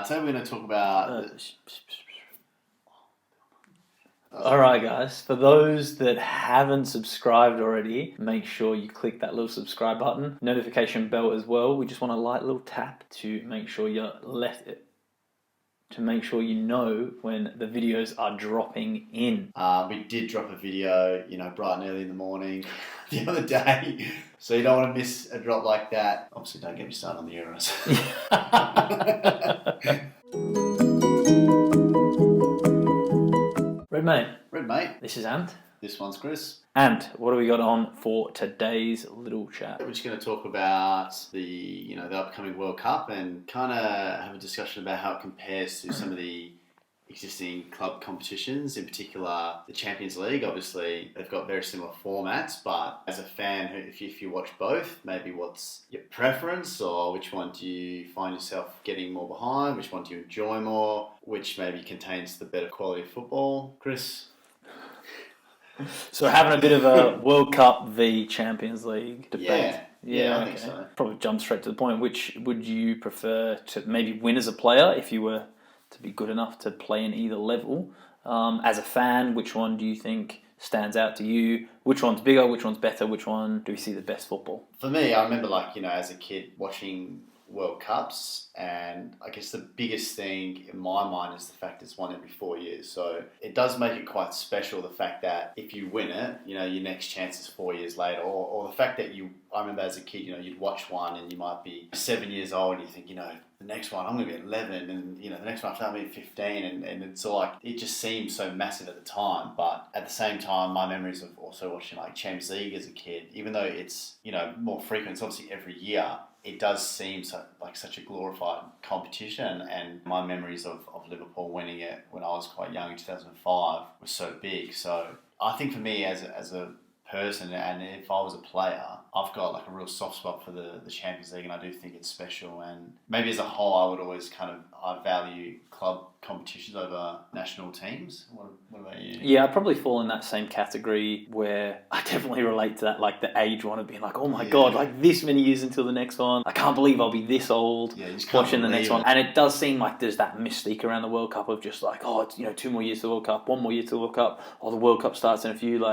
Today we're going to talk about... Alright guys, for those that haven't subscribed already, make sure you click that little subscribe button, notification bell as well. We just want a light little tap to make sure you know when the videos are dropping in. We did drop a video, bright and early in the morning the other day, so you don't want to miss a drop like that. Obviously, don't get me started on the Euros. Red mate. This is Ant. This one's Chris. And what do we got on for today's little chat? We're just going to talk about the upcoming World Cup and kind of have a discussion about how it compares to some of the existing club competitions, in particular the Champions League. Obviously, they've got very similar formats, but as a fan, if you watch both, maybe what's your preference, or which one do you find yourself getting more behind? Which one do you enjoy more? Which maybe contains the better quality of football? Chris? So having a bit of a World Cup v Champions League debate. Yeah, I think so. Probably jump straight to the point. Which would you prefer to maybe win as a player if you were to be good enough to play in either level? As a fan, which one do you think stands out to you? Which one's bigger? Which one's better? Which one do we see the best football? For me, I remember as a kid watching World Cups, and I guess the biggest thing in my mind is the fact it's one every 4 years. So it does make it quite special, the fact that if you win it, your next chance is 4 years later, or the fact that I remember as a kid, you'd watch one and you might be 7 years old and you think, the next one I'm going to be 11, and the next one I'm going to be 15, and it's it just seems so massive at the time. But at the same time, my memories of also watching Champions League as a kid, even though it's more frequent, it's obviously every year, it does seem like such a glorified competition. And my memories of Liverpool winning it when I was quite young in 2005 was so big. So I think for me as a person, and if I was a player, I've got a real soft spot for the Champions League, and I do think it's special. And maybe as a whole, I would always I value club competitions over national teams. What about you? Yeah, I'd probably fall in that same category where I definitely relate to that, the age one of being oh my God, this many years until the next one. I can't believe I'll be this old watching the next one. And it does seem like there's that mystique around the World Cup of just it's 2 more years to the World Cup, 1 more year to the World Cup, or the World Cup starts in a few.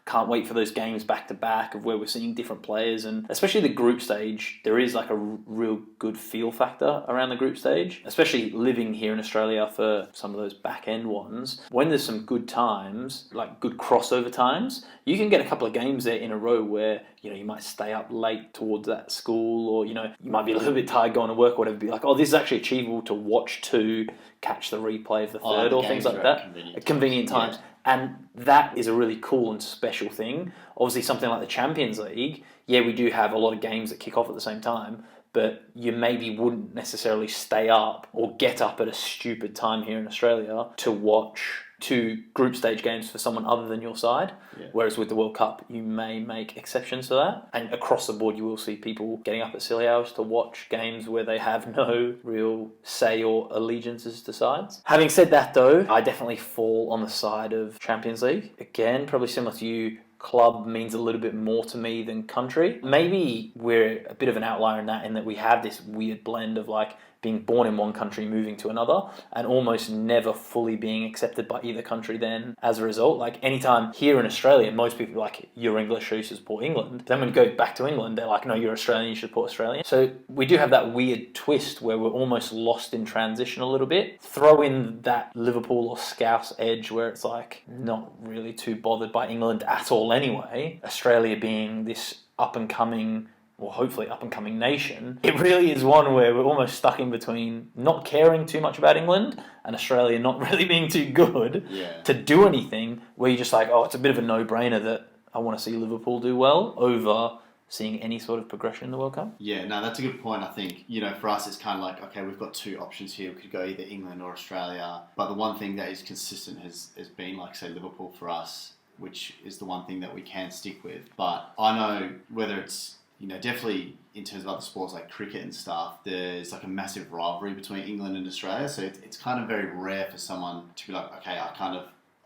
Can't wait for those games back to back of where we're seeing different players, and especially the group stage, there is a real good feel factor around the group stage, especially living here in Australia for some of those back end ones. When there's some good times, good crossover times, you can get a couple of games there in a row where you might stay up late towards that school, or you might be a little bit tired going to work, or whatever. Be this is actually achievable to watch two, catch the replay of the third, or things like that at convenient times. Yeah. And that is a really cool and special thing. Obviously, something like the Champions League, we do have a lot of games that kick off at the same time, but you maybe wouldn't necessarily stay up or get up at a stupid time here in Australia to watch 2 group stage games for someone other than your side. Yeah. Whereas with the World Cup, you may make exceptions to that. And across the board, you will see people getting up at silly hours to watch games where they have no real say or allegiances to sides. Having said that, though, I definitely fall on the side of Champions League. Again, probably similar to you, club means a little bit more to me than country. Maybe we're a bit of an outlier in that we have this weird blend of being born in one country, moving to another, and almost never fully being accepted by either country then as a result. Anytime here in Australia, most people are you're English, so you should support England. But then when you go back to England, they're no, you're Australian, you should support Australia. So we do have that weird twist where we're almost lost in transition a little bit. Throw in that Liverpool or Scouse edge where it's not really too bothered by England at all anyway. Australia being this up-and-coming, or hopefully up-and-coming nation, it really is one where we're almost stuck in between not caring too much about England and Australia not really being too good to do anything, where you're just it's a bit of a no-brainer that I want to see Liverpool do well over seeing any sort of progression in the World Cup. Yeah, no, that's a good point. I think, for us, it's okay, we've got 2 options here. We could go either England or Australia. But the one thing that is consistent has been, say, Liverpool for us, which is the one thing that we can stick with. But I know whether it's definitely in terms of other sports like cricket and stuff, there's a massive rivalry between England and Australia. So it's kind of very rare for someone to be okay,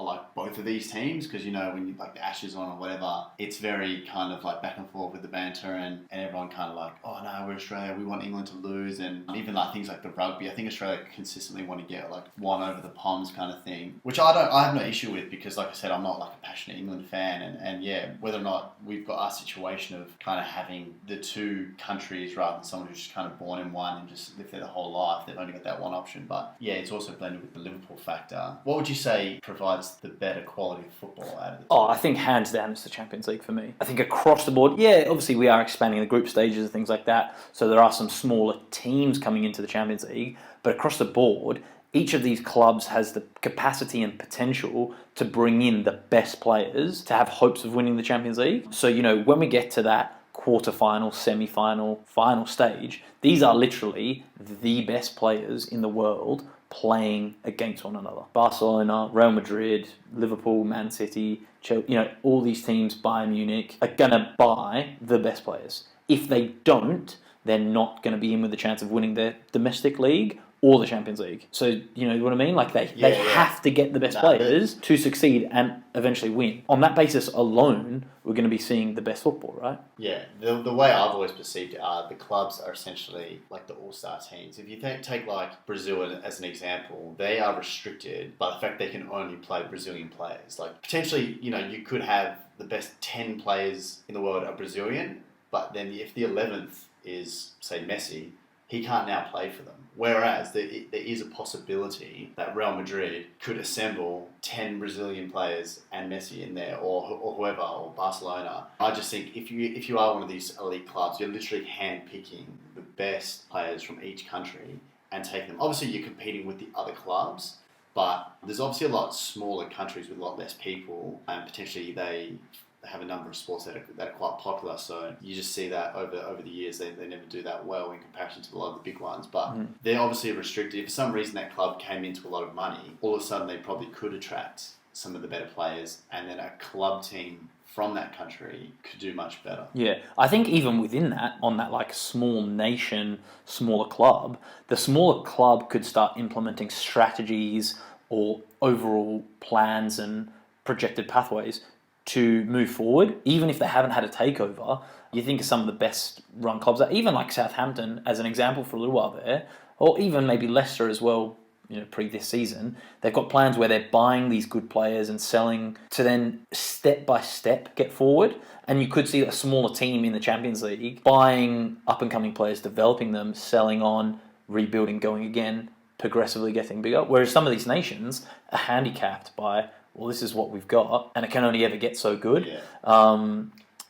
I like both of these teams because, you know, when you like the Ashes on or whatever, it's very kind of like back and forth with the banter and everyone kind of like, oh no, we're Australia, we want England to lose. And even like things like the rugby, I think Australia consistently want to get like one over the Poms kind of thing, which I have no issue with because, like I said, I'm not like a passionate England fan. And yeah, whether or not we've got our situation of kind of having the two countries rather than someone who's just kind of born in one and just lived there the whole life, they've only got that one option. But yeah, it's also blended with the Liverpool factor. What would you say provides the better quality of football out of the two? Oh, I think hands down it's the Champions League for me. I think across the board, yeah, obviously we are expanding the group stages and things like that, so there are some smaller teams coming into the Champions League, but across the board, each of these clubs has the capacity and potential to bring in the best players to have hopes of winning the Champions League. So, you know, when we get to that quarter-final, semi-final, final stage, these are literally the best players in the world playing against one another. Barcelona, Real Madrid, Liverpool, Man City, Chelsea, you know, all these teams, Bayern Munich, are going to buy the best players. If they don't, they're not going to be in with the chance of winning their domestic league or the Champions League. So, you know what I mean? Like, they have to get the best players to succeed and eventually win. On that basis alone, we're going to be seeing the best football, right? Yeah, the way I've always perceived it are the clubs are essentially like the all-star teams. If you take like Brazil as an example, they are restricted by the fact they can only play Brazilian players. Like, potentially, you know, you could have the best 10 players in the world are Brazilian, but then if the 11th is, say, Messi, he can't now play for them. Whereas there is a possibility that Real Madrid could assemble 10 Brazilian players and Messi in there, or whoever, or Barcelona. I just think if you are one of these elite clubs, you're literally handpicking the best players from each country and taking them. Obviously, you're competing with the other clubs, but there's obviously a lot smaller countries with a lot less people, and potentially they have a number of sports that are quite popular, so you just see that over the years they never do that well in comparison to a lot of the big ones, but they're obviously restricted. If for some reason that club came into a lot of money, all of a sudden they probably could attract some of the better players, and then a club team from that country could do much better. Yeah, I think even within that, on that like small nation, smaller club, the smaller club could start implementing strategies or overall plans and projected pathways to move forward, even if they haven't had a takeover. You think of some of the best run clubs, even like Southampton as an example for a little while there, or even maybe Leicester as well, you know, pre this season. They've got plans where they're buying these good players and selling to then step by step get forward. And you could see a smaller team in the Champions League buying up and coming players, developing them, selling on, rebuilding, going again, progressively getting bigger. Whereas some of these nations are handicapped by, well, this is what we've got, and it can only ever get so good. Yeah.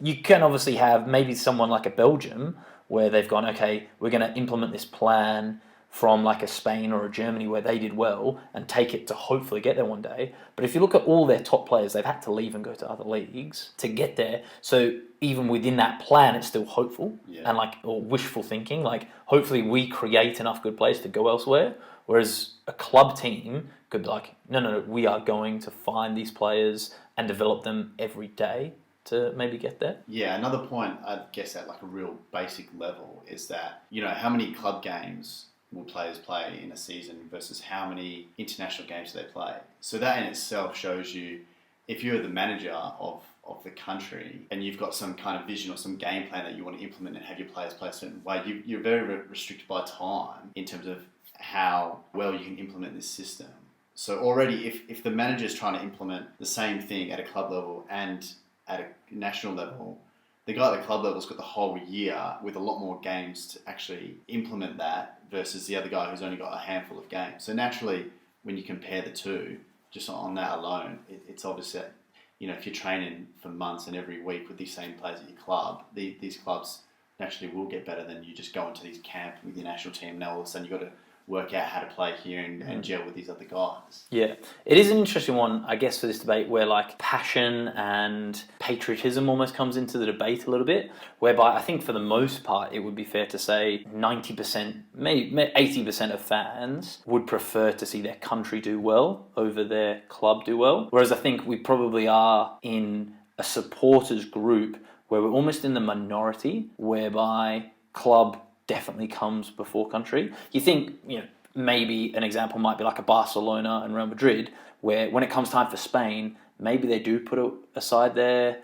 You can obviously have maybe someone like a Belgium where they've gone, okay, we're going to implement this plan from like a Spain or a Germany where they did well and take it to hopefully get there one day. But if you look at all their top players, they've had to leave and go to other leagues to get there. So even within that plan, it's still hopeful and like, or wishful thinking. Like, hopefully we create enough good players to go elsewhere. Whereas a club team could be like, no, we are going to find these players and develop them every day to maybe get there. Yeah, another point, I guess at like a real basic level is that, you know, how many club games will players play in a season versus how many international games do they play? So that in itself shows you, if you're the manager of the country and you've got some kind of vision or some game plan that you want to implement and have your players play a certain way, you're very restricted by time in terms of how well you can implement this system. So already if the manager is trying to implement the same thing at a club level and at a national level, the guy at the club level's got the whole year with a lot more games to actually implement that versus the other guy who's only got a handful of games. So naturally, when you compare the two, just on that alone, it's obvious that, you know, if you're training for months and every week with these same players at your club, these clubs naturally will get better than you just go into these camps with your national team. Now all of a sudden you've got to work out how to play here and gel with these other guys. Yeah. It is an interesting one, I guess, for this debate where like passion and patriotism almost comes into the debate a little bit, whereby I think for the most part it would be fair to say 90%, maybe 80% of fans would prefer to see their country do well over their club do well. Whereas I think we probably are in a supporters group where we're almost in the minority, whereby club definitely comes before country. You think, you know, maybe an example might be like a Barcelona and Real Madrid, where when it comes time for Spain, maybe they do put aside their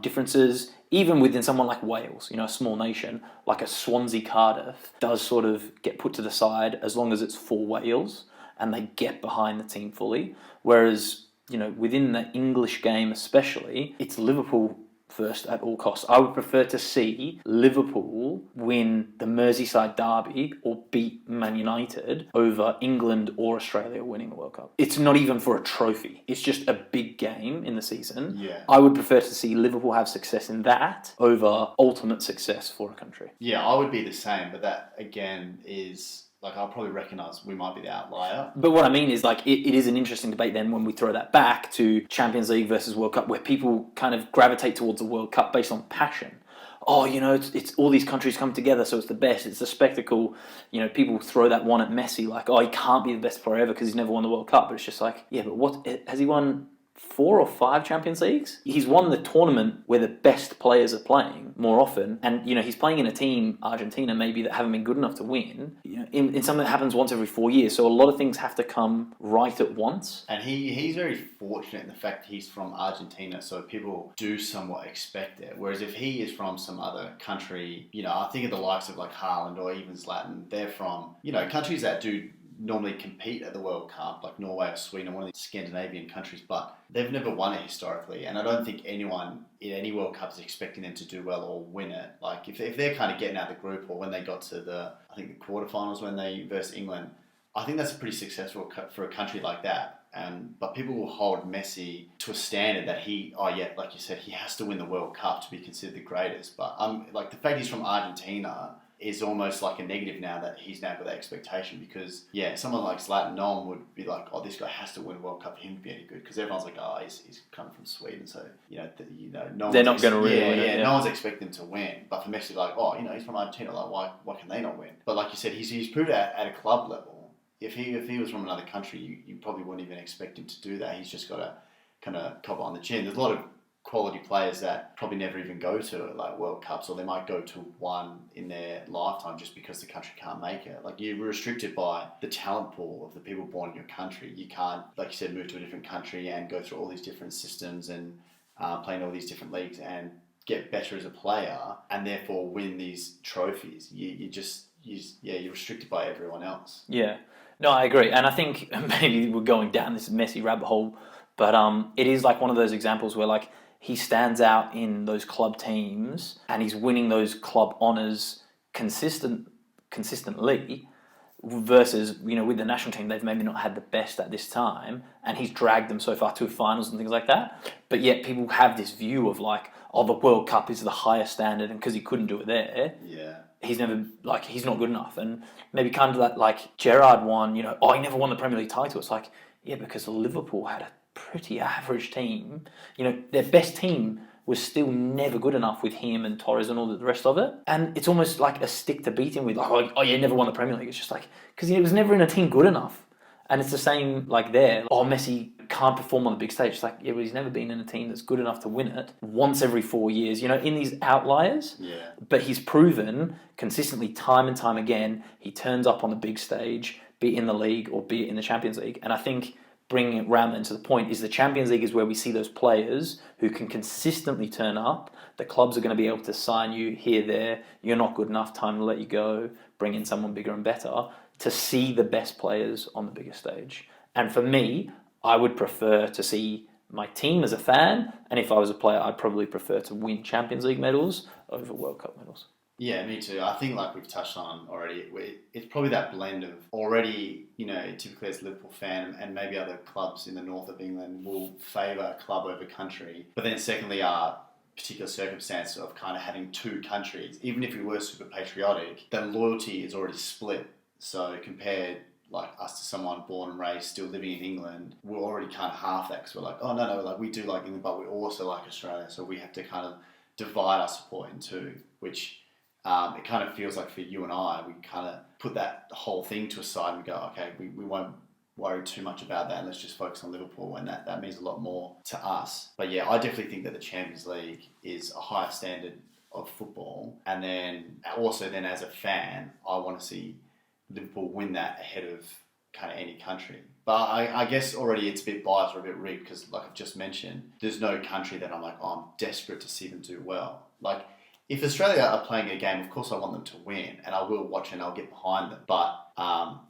differences, even within someone like Wales, a small nation, like a Swansea Cardiff, does sort of get put to the side as long as it's for Wales and they get behind the team fully. Whereas, within the English game especially, it's Liverpool first at all costs. I would prefer to see Liverpool win the Merseyside derby or beat Man United over England or Australia winning the World Cup. It's not even for a trophy. It's just a big game in the season. Yeah. I would prefer to see Liverpool have success in that over ultimate success for a country. Yeah, I would be the same, but that again is... I'll probably recognise we might be the outlier. But what I mean is, it is an interesting debate then when we throw that back to Champions League versus World Cup, where people kind of gravitate towards the World Cup based on passion. Oh, it's all these countries come together, so it's the best. It's a spectacle. People throw that one at Messi, he can't be the best player ever because he's never won the World Cup. But it's just but what has he won? 4 or 5 Champions Leagues. He's won the tournament where the best players are playing more often, and he's playing in a team, Argentina maybe, that haven't been good enough to win. In something that happens once every 4 years, so a lot of things have to come right at once. And he's very fortunate in the fact that he's from Argentina, so people do somewhat expect it. Whereas if he is from some other country, I think of the likes of Haaland or even Zlatan, they're from countries that do normally compete at the World Cup, like Norway or Sweden, or one of the Scandinavian countries, but they've never won it historically, and I don't think anyone in any World Cup is expecting them to do well or win it. If they're kind of getting out of the group, or when they got to the quarterfinals when they versus England, I think that's pretty successful for a country like that. But people will hold Messi to a standard that like you said, he has to win the World Cup to be considered the greatest. But the fact he's from Argentina is almost like a negative now that he's now got that expectation, because someone like Zlatan, no one would be like, oh, this guy has to win a World Cup for him to be any good, because everyone's like, oh, he's coming from Sweden, so no they're not going to really win it. No one's expecting him to win. But for Messi, he's from Argentina, why can they not win? But like you said, he's proved at a club level. If he was from another country, you probably wouldn't even expect him to do that. He's just got to kind of cop on the chin. There's a lot of quality players that probably never even go to World Cups, or they might go to one in their lifetime just because the country can't make it. You're restricted by the talent pool of the people born in your country. You can't, like you said, move to a different country and go through all these different systems and play in all these different leagues and get better as a player and therefore win these trophies. You're restricted by everyone else. Yeah. No, I agree. And I think maybe we're going down this messy rabbit hole, but it is one of those examples where he stands out in those club teams and he's winning those club honours consistently versus, with the national team, they've maybe not had the best at this time and he's dragged them so far to finals and things like that. But yet people have this view of the World Cup is the highest standard, and because he couldn't do it there, he's never, he's not good enough. And maybe kind of that, Gerrard won, he never won the Premier League title. It's because Liverpool had a pretty average team. Their best team was still never good enough with him and Torres and all the rest of it. And it's almost like a stick to beat him with, never won the Premier League. It's just because he was never in a team good enough. And it's the same there. Messi can't perform on the big stage. It's he's never been in a team that's good enough to win it once every 4 years, in these outliers. Yeah. But he's proven consistently time and time again, he turns up on the big stage, be it in the league or be it in the Champions League. And I think bringing it round then to the point is the Champions League is where we see those players who can consistently turn up. The clubs are going to be able to sign you here, there. You're not good enough, time to let you go, bring in someone bigger and better, to see the best players on the biggest stage. And for me, I would prefer to see my team as a fan, and if I was a player, I'd probably prefer to win Champions League medals over World Cup medals. Yeah, me too. I think we've touched on already, it's probably that blend of already, typically as a Liverpool fan and maybe other clubs in the north of England will favour a club over country. But then secondly, our particular circumstance of kind of having two countries, even if we were super patriotic, the loyalty is already split. So compared us to someone born and raised still living in England, we're already kind of half that, because we're no, we do like England, but we also like Australia. So we have to kind of divide our support in two, which it kind of feels like for you and I, we kind of put that whole thing to a side and go, okay, we won't worry too much about that and let's just focus on Liverpool, and that means a lot more to us. But yeah, I definitely think that the Champions League is a higher standard of football. And then also as a fan, I want to see Liverpool win that ahead of kind of any country. But I guess already it's a bit biased or a bit rigged because, like I've just mentioned, there's no country that I'm like, oh, I'm desperate to see them do well. Like, if Australia are playing a game, of course I want them to win, and I will watch and I'll get behind them. But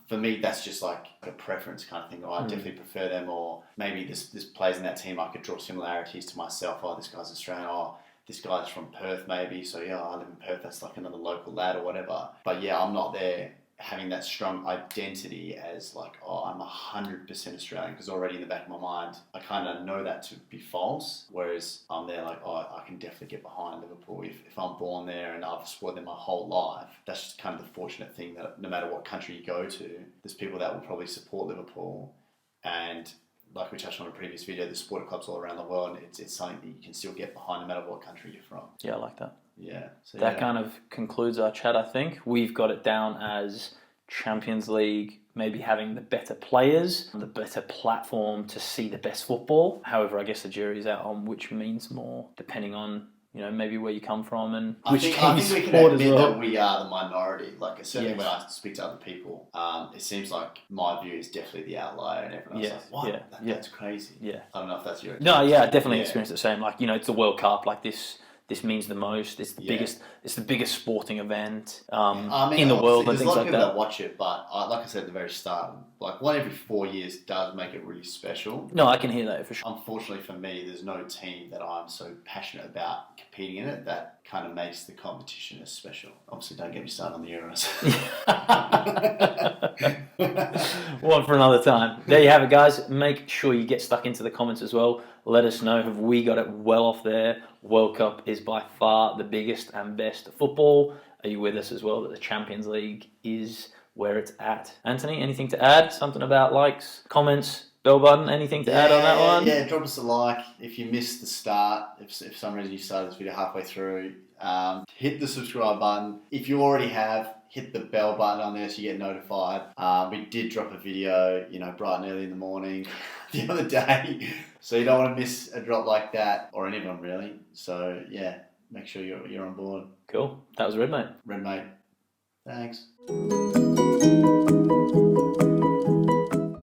for me, that's just like a preference kind of thing. I definitely prefer them, or maybe this players in that team I could draw similarities to myself. Oh, this guy's Australian. Oh, this guy's from Perth, maybe. So yeah, I live in Perth. That's like another local lad or whatever. But yeah, I'm not there having that strong identity as like, oh, I'm 100% Australian, because already in the back of my mind, I kind of know that to be false. Whereas I'm there like, oh, I can definitely get behind Liverpool if I'm born there and I've supported them my whole life. That's just kind of the fortunate thing that no matter what country you go to, there's people that will probably support Liverpool. And like we touched on in a previous video, there's supporter clubs all around the world, and it's something that you can still get behind no matter what country you're from. Yeah, I like that. Yeah. So that kind of concludes our chat, I think. We've got it down as Champions League, maybe having the better players, the better platform to see the best football. However, I guess the jury's out on which means more, depending on, you know, maybe where you come from and which team you support as well. I think we can admit that we are the minority. Like, certainly when I speak to other people, it seems like my view is definitely the outlier, and everyone else is like, what? That's crazy. Yeah. I don't know if that's your experience. No, yeah, I definitely experienced the same. Like, you know, it's the World Cup, like this means the most. It's the biggest. It's the biggest sporting event in the world and things like that. There's a lot of people that watch it, but like I said at the very start, like 1 every 4 years does make it really special. No, I can hear that for sure. Unfortunately for me, there's no team that I'm so passionate about competing in it that kind of makes the competition as special. Obviously, don't get me started on the Euros. One for another time. There you have it, guys. Make sure you get stuck into the comments as well. Let us know, have we got it well off there? World Cup is by far the biggest and best football. Are you with us as well that the Champions League is where it's at? Anthony, anything to add? Something about likes, comments, bell button, anything to add on that one? Yeah, drop us a like. If you missed the start, if for some reason you started this video halfway through, hit the subscribe button. If you already have, hit the bell button on there so you get notified. We did drop a video, bright and early in the morning the other day. So you don't want to miss a drop like that, or any of them really. So yeah, make sure you're on board. Cool. That was Red Mate. Red Mate. Thanks.